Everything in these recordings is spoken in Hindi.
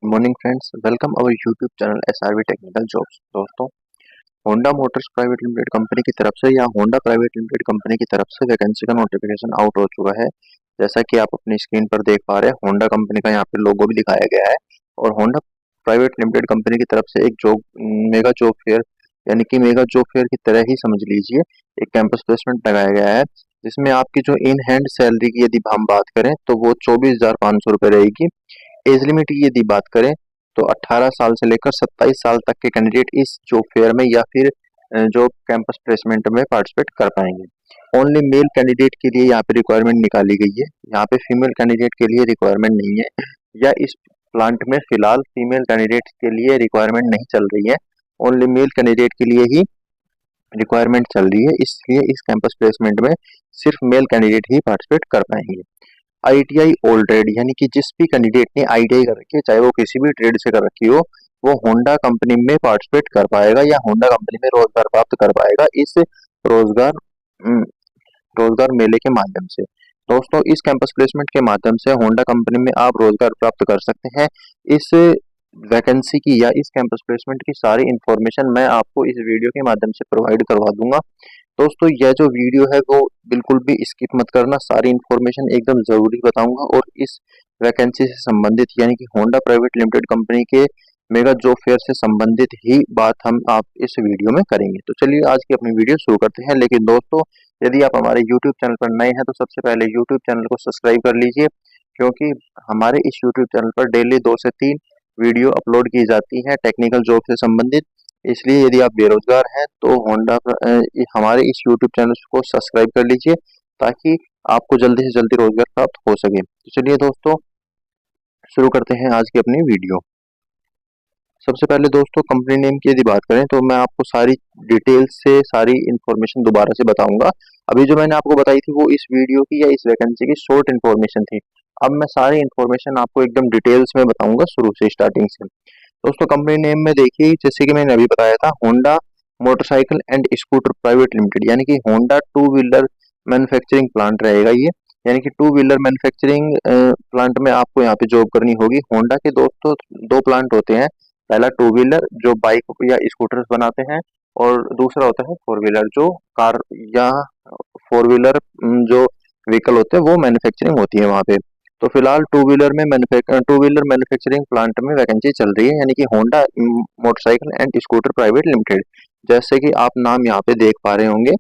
Morning friends, welcome our YouTube channel SRV technical jobs. दोस्तों, Honda Motors private limited company की तरफ से या होंडा प्राइवेट लिमिटेड कंपनी की तरफ से वैकेंसी का नोटिफिकेशन आउट हो चुका है। जैसा कि आप अपनी स्क्रीन पर देख पा रहे हैं, होंडा कंपनी का यहाँ पे लोगो भी दिखाया गया है और होंडा प्राइवेट लिमिटेड कंपनी की तरफ से एक जॉब मेगा जॉब फेयर यानी कि मेगा जॉब फेयर की तरह ही समझ लीजिए एक कैंपस प्लेसमेंट लगाया गया है, जिसमें आपकी जो इन हैंड सैलरी की यदि हम बात करें तो वो 24,500 रुपये रहेगी। एज लिमिट की यदि बात करें तो 18 साल से लेकर 27 साल तक के कैंडिडेट इस जॉब फेयर में या फिर जो कैंपस प्लेसमेंट में पार्टिसिपेट कर पाएंगे। ओनली मेल कैंडिडेट के लिए यहाँ पे रिक्वायरमेंट निकाली गई है, यहाँ पे फीमेल कैंडिडेट के लिए रिक्वायरमेंट नहीं है, या इस प्लांट में फिलहाल फीमेल कैंडिडेट के लिए रिक्वायरमेंट नहीं चल रही है। ओनली मेल कैंडिडेट के लिए ही रिक्वायरमेंट चल रही है, इसलिए इस कैंपस प्लेसमेंट में सिर्फ मेल कैंडिडेट ही पार्टिसिपेट कर पाएंगे। आईटीआई ओल्ड ट्रेड यानी कि जिस भी कैंडिडेट ने आईटीआई कर रखी है, चाहे वो किसी भी ट्रेड से कर रखी हो, वो होंडा कंपनी में पार्टिसिपेट कर पाएगा या होंडा कंपनी में रोजगार प्राप्त कर पाएगा इस रोजगार अम, रोजगार मेले के माध्यम से। दोस्तों, इस कैंपस प्लेसमेंट के माध्यम से होंडा कंपनी में आप रोजगार प्राप्त कर सकते हैं। इस वैकेंसी की या इस कैंपस प्लेसमेंट की सारी इंफॉर्मेशन मैं आपको इस वीडियो के माध्यम से प्रोवाइड करवा दूंगा। दोस्तों, यह जो वीडियो है वो बिल्कुल भी स्किप मत करना, सारी इन्फॉर्मेशन एकदम जरूरी बताऊंगा और इस वैकेंसी से संबंधित यानी कि होंडा प्राइवेट लिमिटेड कंपनी के मेगा जॉब फेयर से संबंधित ही बात हम आप इस वीडियो में करेंगे। तो चलिए आज की अपनी वीडियो शुरू करते हैं। लेकिन दोस्तों, यदि आप हमारे यूट्यूब चैनल पर नए हैं तो सबसे पहले यूट्यूब चैनल को सब्सक्राइब कर लीजिए, क्योंकि हमारे इस यूट्यूब चैनल पर डेली 2 से 3 वीडियो अपलोड की जाती है टेक्निकल जॉब से संबंधित। इसलिए यदि आप बेरोजगार हैं तो हमारे इस यूट्यूब चैनल को सब्सक्राइब कर लीजिए, ताकि आपको जल्दी से जल्दी रोजगार प्राप्त हो सके। तो चलिए दोस्तों, शुरू करते हैं आज की अपनी वीडियो। सबसे पहले दोस्तों, कंपनी नेम की यदि बात करें तो मैं आपको सारी डिटेल्स से सारी इंफॉर्मेशन दोबारा से बताऊंगा। अभी जो मैंने आपको बताई थी वो इस वीडियो की या इस वैकेंसी की शॉर्ट इन्फॉर्मेशन थी। अब मैं सारी इन्फॉर्मेशन आपको एकदम डिटेल्स में बताऊंगा शुरू से, स्टार्टिंग से। दोस्तों, कंपनी नेम में देखिए, जैसे कि मैंने अभी बताया था, Honda motorcycle and scooter private limited यानी कि Honda two wheeler manufacturing plant रहेगा ये। यानी कि टू व्हीलर मैन्युफैक्चरिंग प्लांट में आपको यहाँ पे जॉब करनी होगी। होंडा के दोस्तों 2 प्लांट होते हैं। पहला टू व्हीलर जो बाइक या स्कूटर्स बनाते हैं, और दूसरा होता है फोर व्हीलर जो कार या फोर व्हीलर जो व्हीकल होते हैं वो मैन्युफैक्चरिंग होती है वहाँ पे। तो फिलहाल टू व्हीलर मैन्युफैक्चरिंग प्लांट में वैकेंसी चल रही है, यानी कि Honda motorcycle and scooter private limited, जैसे कि आप नाम यहाँ पे देख पा रहे होंगे।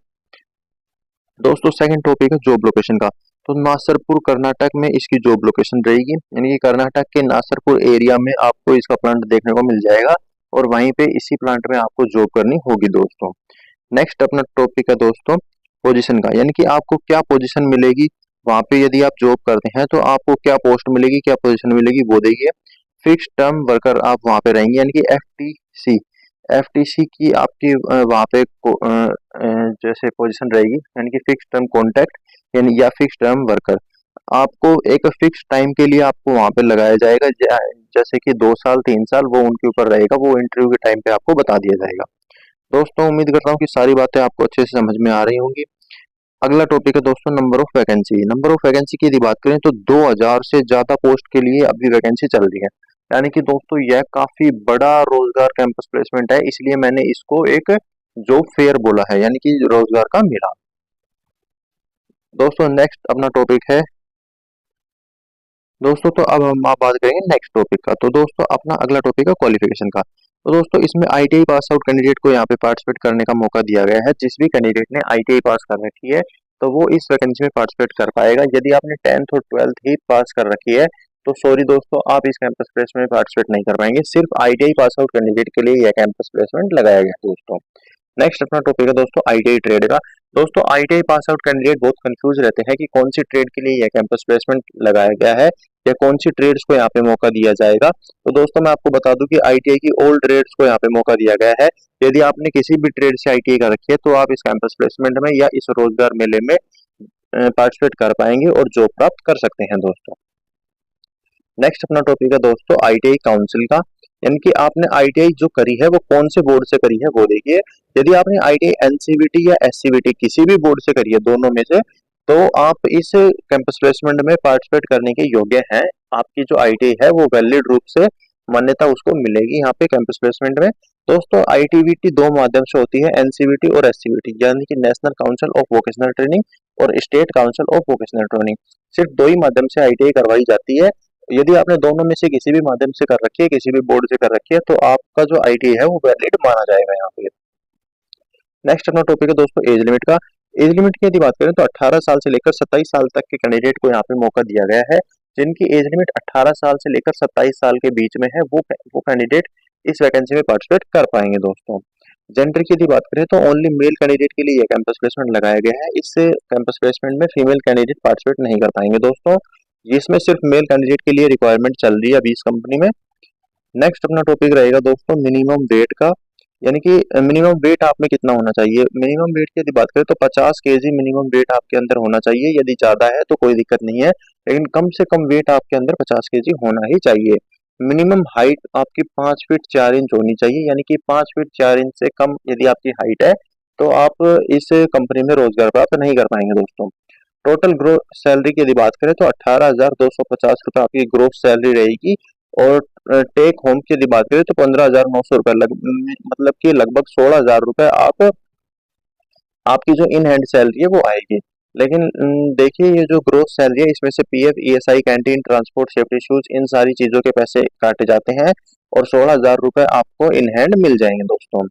दोस्तों, सेकंड टॉपिक है जॉब लोकेशन का। तो नासरपुर कर्नाटक में इसकी जॉब लोकेशन रहेगी, यानी कि कर्नाटक के नासरपुर एरिया में आपको इसका प्लांट देखने को मिल जाएगा और वहीं पे इसी प्लांट में आपको जॉब करनी होगी। दोस्तों, नेक्स्ट अपना टॉपिक है दोस्तों पोजीशन का, यानी कि आपको क्या पोजीशन मिलेगी वहां पे। यदि आप जॉब करते हैं तो आपको क्या पोस्ट मिलेगी, क्या पोजीशन मिलेगी, वो देखिए। फिक्स टर्म वर्कर आप वहां पे रहेंगे, यानी कि एफटीसी। एफटीसी की आपकी वहां पे जैसे पोजीशन रहेगी, यानी कि फिक्स टर्म कॉन्ट्रैक्ट यानी या फिक्स टर्म वर्कर। आपको एक फिक्स टाइम के लिए आपको वहां पे लगाया जाएगा, जैसे कि 2 साल 3 साल, वो उनके ऊपर रहेगा, वो इंटरव्यू के टाइम पे आपको बता दिया जाएगा। दोस्तों, उम्मीद करता हूँ कि सारी बातें आपको अच्छे से समझ में आ रही होंगी। अगला टॉपिक है दोस्तों number of vacancy. Number of vacancy की यदि बात करें तो 2000 से ज्यादा पोस्ट के लिए अभी वैकेंसी चल रही है। यानी कि दोस्तों यह काफी बड़ा रोजगार कैंपस प्लेसमेंट है, इसलिए मैंने इसको एक जॉब फेयर बोला है, यानी कि रोजगार का मेला। दोस्तों, नेक्स्ट अपना टॉपिक है दोस्तों, तो अब हम आप बात करेंगे नेक्स्ट टॉपिक का। तो दोस्तों, अपना अगला टॉपिक है क्वालिफिकेशन का। तो दोस्तों, इसमें आईटीआई पास आउट कैंडिडेट को यहाँ पे पार्टिसिपेट करने का मौका दिया गया है। जिस भी कैंडिडेट ने आईटीआई पास कर रखी है तो वो इस वैकेंसी में पार्टिसिपेट कर पाएगा। यदि आपने 10th और 12th ही पास कर रखी है तो सॉरी दोस्तों, आप इस कैंपस प्लेसमेंट में पार्टिसिपेट नहीं कर पाएंगे। सिर्फ आईटीआई पास आउट कैंडिडेट के लिए यह कैंपस प्लेसमेंट लगाया गया है दोस्तों। नेक्स्ट अपना टॉपिक है दोस्तों आईटीआई ट्रेड का। दोस्तों, आईटीआई पास आउट कैंडिडेट बहुत कंफ्यूज रहते हैं कि कौन सी ट्रेड के लिए यह कैंपस प्लेसमेंट लगाया गया है या कौन सी ट्रेड्स को यहाँ पे मौका दिया जाएगा। तो दोस्तों, मैं आपको बता दूं कि आईटीआई की ऑल ट्रेड्स को यहाँ पे मौका दिया गया है। यदि आपने किसी भी ट्रेड से आईटीआई कर रखी है तो आप इस कैंपस प्लेसमेंट में या इस रोजगार मेले में पार्टिसिपेट कर पाएंगे और जॉब प्राप्त कर सकते हैं दोस्तों। नेक्स्ट अपना टॉपिक है दोस्तों आईटीआई काउंसिल का, यानी कि आपने आईटीआई जो करी है वो कौन से बोर्ड से करी है वो देखिए। यदि आपने आईटीआई एनसीवीटी या एससीवीटी किसी भी बोर्ड से करी है, दोनों में से, तो आप इस कैंपस प्लेसमेंट में पार्टिसिपेट करने के योग्य हैं। आपकी जो आईटीआई है वो वैलिड रूप से मान्यता उसको मिलेगी यहाँ पे कैंपस प्लेसमेंट में। दोस्तों आईटीबीटी दो माध्यम से होती है, एनसीवीटी और एससीवीटी, यानी कि national council of vocational training और state council of vocational training. सिर्फ दो ही माध्यम से आईटीआई करवाई जाती है। यदि आपने दोनों में से किसी भी माध्यम से कर रखी है, किसी भी बोर्ड से कर रखी है, तो आपका जो आईटीआई है वो वैलिड माना जाएगा यहाँ पे। नेक्स्ट अपना टॉपिक है दोस्तों एज लिमिट का। एज लिमिट की यदि बात करें तो 18 साल से लेकर 27 साल तक के कैंडिडेट को यहाँ पे मौका दिया गया है। जिनकी एज लिमिट 18 साल से लेकर 27 साल के बीच में है, वो कैंडिडेट इस वैकेंसी में पार्टिसिपेट कर पाएंगे दोस्तों। जेंडर की यदि बात करें तो ओनली मेल कैंडिडेट के लिए यह कैंपस प्लेसमेंट लगाया गया है। इससे कैंपस प्लेसमेंट में फीमेल कैंडिडेट पार्टिसिपेट नहीं कर पाएंगे दोस्तों। इसमें सिर्फ मेल कैंडिडेट के लिए रिक्वायरमेंट चल रही है अभी इस कंपनी में। नेक्स्ट अपना टॉपिक रहेगा दोस्तों मिनिमम वेट का, यानी कि मिनिमम वेट आप में कितना होना चाहिए। मिनिमम वेट की यदि बात करें तो 50 केजी मिनिमम वेट आपके अंदर होना चाहिए। यदि ज्यादा है तो कोई दिक्कत नहीं है, लेकिन कम से कम वेट आपके अंदर 50 केजी होना ही चाहिए। मिनिमम हाइट आपकी 5 फीट 4 इंच होनी चाहिए, यानी कि 5 फीट 4 इंच से कम यदि आपकी हाइट है तो आप इस कंपनी में रोजगार प्राप्त नहीं कर पाएंगे दोस्तों। टोटल ग्रोथ सैलरी की यदि बात करें तो 18,250 रुपये आपकी ग्रोथ सैलरी रहेगी। और टेक होम की यदि बात करें तो 15,900 रुपये, मतलब कि लगभग 16,000 रुपये आपकी जो इन हैंड सैलरी है वो आएगी। लेकिन देखिए ये जो ग्रोथ सैलरी है इसमें से PF, ESI, canteen, transport, safety shoes, इन सारी चीजों के पैसे काटे जाते हैं और 16,000 रुपये आपको इन हैंड मिल जाएंगे दोस्तों।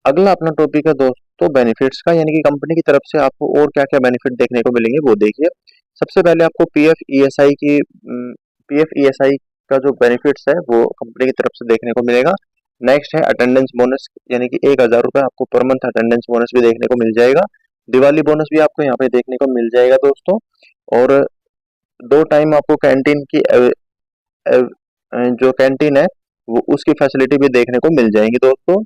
अगला अपना टॉपिक है दोस्तों बेनिफिट्स का, यानी कि कंपनी की तरफ से आपको और क्या क्या बेनिफिट देखने को मिलेंगे वो देखिए। सबसे पहले आपको पीएफ ईएसआई का जो बेनिफिट्स है वो कंपनी की तरफ से देखने को मिलेगा। नेक्स्ट है अटेंडेंस बोनस, यानी कि 1,000 रुपये आपको पर मंथ अटेंडेंस बोनस भी देखने को मिल जाएगा। दिवाली बोनस भी आपको यहाँ पे देखने को मिल जाएगा दोस्तों। और 2 टाइम आपको कैंटीन की जो कैंटीन है वो उसकी फैसिलिटी भी देखने को मिल जाएंगी दोस्तों।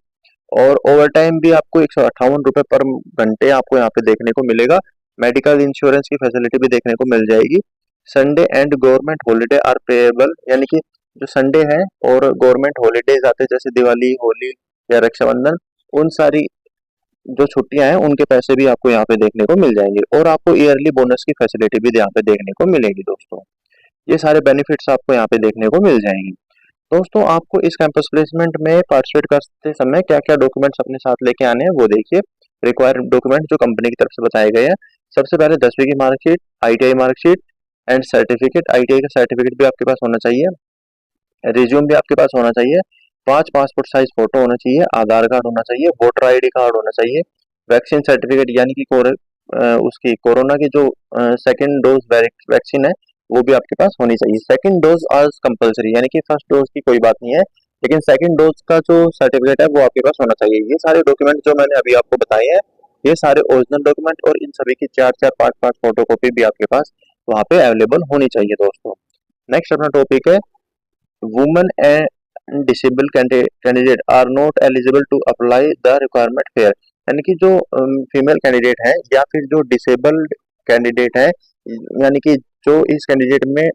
और ओवर टाइम भी आपको 158 रुपये पर घंटे आपको यहाँ पे देखने को मिलेगा। मेडिकल इंश्योरेंस की फैसिलिटी भी देखने को मिल जाएगी। Sunday and government holiday are payable, यानी कि जो संडे है और गवर्नमेंट हॉलीडेज आते हैं जैसे दिवाली, होली या रक्षाबंधन, उन सारी जो छुट्टियां हैं उनके पैसे भी आपको यहाँ पे देखने को मिल जाएंगे। और आपको ईयरली बोनस की फैसिलिटी भी यहाँ पे देखने को मिलेगी दोस्तों। ये सारे बेनिफिट्स आपको यहाँ पे देखने को मिल जाएंगे दोस्तों। आपको इस कैंपस प्लेसमेंट में पार्टिसिपेट करते समय क्या क्या डॉक्यूमेंट्स अपने साथ लेके आने हैं वो देखिए। रिक्वायर्ड डॉक्यूमेंट जो कंपनी की तरफ से बताए गए हैं, सबसे पहले 10वीं की marksheet, ITI marksheet and certificate. ITI का सर्टिफिकेट भी आपके पास होना चाहिए। रिज्यूम भी आपके पास होना चाहिए। 5 पासपोर्ट साइज फोटो होना चाहिए। आधार कार्ड होना चाहिए। वोटर आईडी कार्ड होना चाहिए। वैक्सीन सर्टिफिकेट, यानी कि उसकी कोरोना की जो सेकेंड डोज वैक्सीन है वो भी आपके पास होनी चाहिए। सेकंड डोज आज कंपलसरी, यानी कि फर्स्ट डोज की कोई बात नहीं है, लेकिन सेकंड डोज का जो सर्टिफिकेट है वो आपके पास होना चाहिए। ये सारे डॉक्यूमेंट जो मैंने अभी आपको बताए हैं ये सारे ओरिजिनल डॉक्यूमेंट और इन सभी की 4-4, 5-5 फोटो कॉपी भी आपके पास वहाँ पे अवेलेबल होनी चाहिए दोस्तों। नेक्स्ट अपना टॉपिक है women and disable candidate are not eligible to apply the requirement fair, यानी कि जो फीमेल कैंडिडेट है या फिर जो डिसेबल्ड कैंडिडेट है, यानी कि जो इस कैंडिडेट में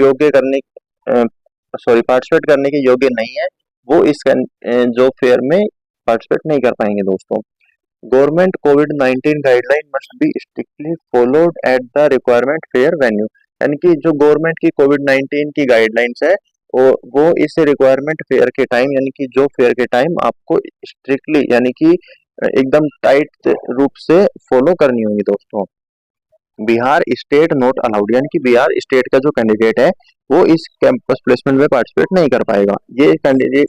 योग्य करने पार्टिसिपेट करने के योग्य नहीं है, वो इस जो फेयर में पार्टिसिपेट नहीं कर पाएंगे दोस्तों। Government covid guideline must be strictly followed at the requirement fair venue, यानी कि जो गवर्नमेंट की कोविड-19 की गाइडलाइंस है वो इस रिक्वायरमेंट फेयर के टाइम, यानी कि जो फेयर के टाइम आपको स्ट्रिक्टली, यानी कि एकदम टाइट रूप से फॉलो करनी होगी दोस्तों। बिहार स्टेट नॉट अलाउड, यानी कि बिहार स्टेट का जो कैंडिडेट है वो इस कैंपस प्लेसमेंट में पार्टिसिपेट नहीं कर पाएगा। ये कैंडिडेट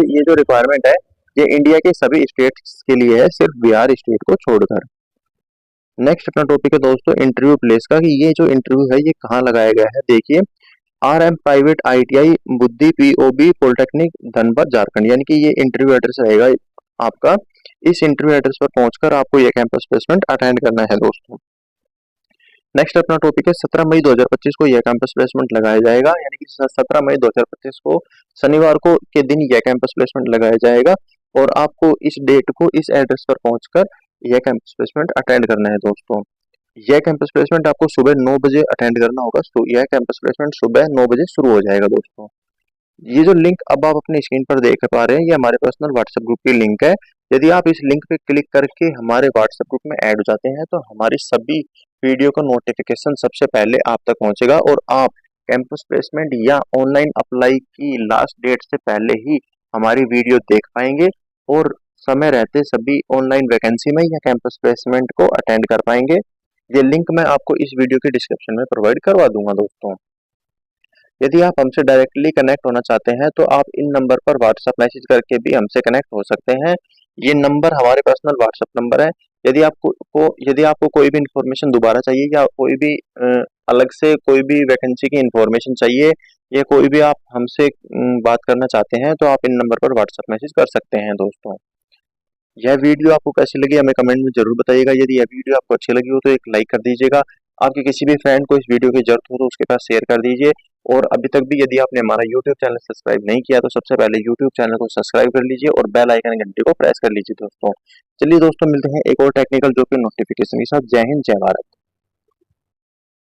ये जो रिक्वायरमेंट है ये इंडिया के सभी स्टेट्स के लिए है, सिर्फ बिहार स्टेट को छोड़कर। नेक्स्ट अपना टॉपिक है दोस्तों इंटरव्यू प्लेस का, कि ये जो इंटरव्यू है ये कहाँ लगाया गया है। देखिए RM प्राइवेट ITI बुद्धि POB पॉलिटेक्निक धनबाद झारखंड, यानी कि ये इंटरव्यू एड्रेस रहेगा आपका। इस इंटरव्यू एड्रेस पर पहुंचकर आपको ये कैंपस प्लेसमेंट अटेंड करना है दोस्तों। नेक्स्ट अपना टॉपिक है 17 मई 2025 को यह कैंपस प्लेसमेंट लगाया जाएगा, यानी कि 17 मई 2025 को शनिवार को के दिन यह कैंपस प्लेसमेंट लगाया जाएगा। और आपको इस डेट को इस एड्रेस पर पहुंचकर यह कैंपस प्लेसमेंट अटेंड करना है दोस्तों। यह कैंपस प्लेसमेंट आपको सुबह 9 बजे अटेंड करना होगा। तो यह कैंपस प्लेसमेंट सुबह 9 बजे शुरू हो जाएगा दोस्तों। ये जो लिंक अब आप अपनी स्क्रीन पर देख पा रहे हैं ये हमारे पर्सनल व्हाट्सएप ग्रुप की लिंक है। यदि आप इस लिंक पे क्लिक करके हमारे व्हाट्सएप ग्रुप में ऐड हो जाते हैं तो हमारी सभी वीडियो का नोटिफिकेशन सबसे पहले आप तक पहुंचेगा और आप कैंपस प्लेसमेंट या ऑनलाइन अप्लाई की लास्ट डेट से पहले ही हमारी वीडियो देख पाएंगे और समय रहते सभी ऑनलाइन वैकेंसी में या कैंपस प्लेसमेंट को अटेंड कर पाएंगे। ये लिंक मैं आपको इस वीडियो के डिस्क्रिप्शन में प्रोवाइड करवा दूंगा दोस्तों। यदि आप हमसे डायरेक्टली कनेक्ट होना चाहते हैं तो आप इन नंबर पर व्हाट्सएप मैसेज करके भी हमसे कनेक्ट हो सकते हैं। ये नंबर हमारे पर्सनल व्हाट्सएप नंबर है। यदि आपको कोई भी इंफॉर्मेशन दोबारा चाहिए या कोई भी अलग से कोई भी वैकेंसी की इंफॉर्मेशन चाहिए या कोई भी आप हमसे बात करना चाहते हैं तो आप इन नंबर पर व्हाट्सएप मैसेज कर सकते हैं दोस्तों। यह वीडियो आपको कैसी लगी हमें कमेंट में जरूर बताइएगा। यदि यह वीडियो आपको अच्छी लगी हो तो एक लाइक कर दीजिएगा। आपके किसी भी फ्रेंड को इस वीडियो की जरूरत हो तो उसके पास शेयर कर दीजिए। और अभी तक भी यदि आपने हमारा यूट्यूब चैनल सब्सक्राइब नहीं किया तो सबसे पहले यूट्यूब चैनल को सब्सक्राइब कर लीजिए और बेल आइकन घंटी को प्रेस कर लीजिए दोस्तों। चलिए दोस्तों, मिलते हैं एक और टेक्निकल जॉब के नोटिफिकेशन के साथ। जय हिंद, जय भारत।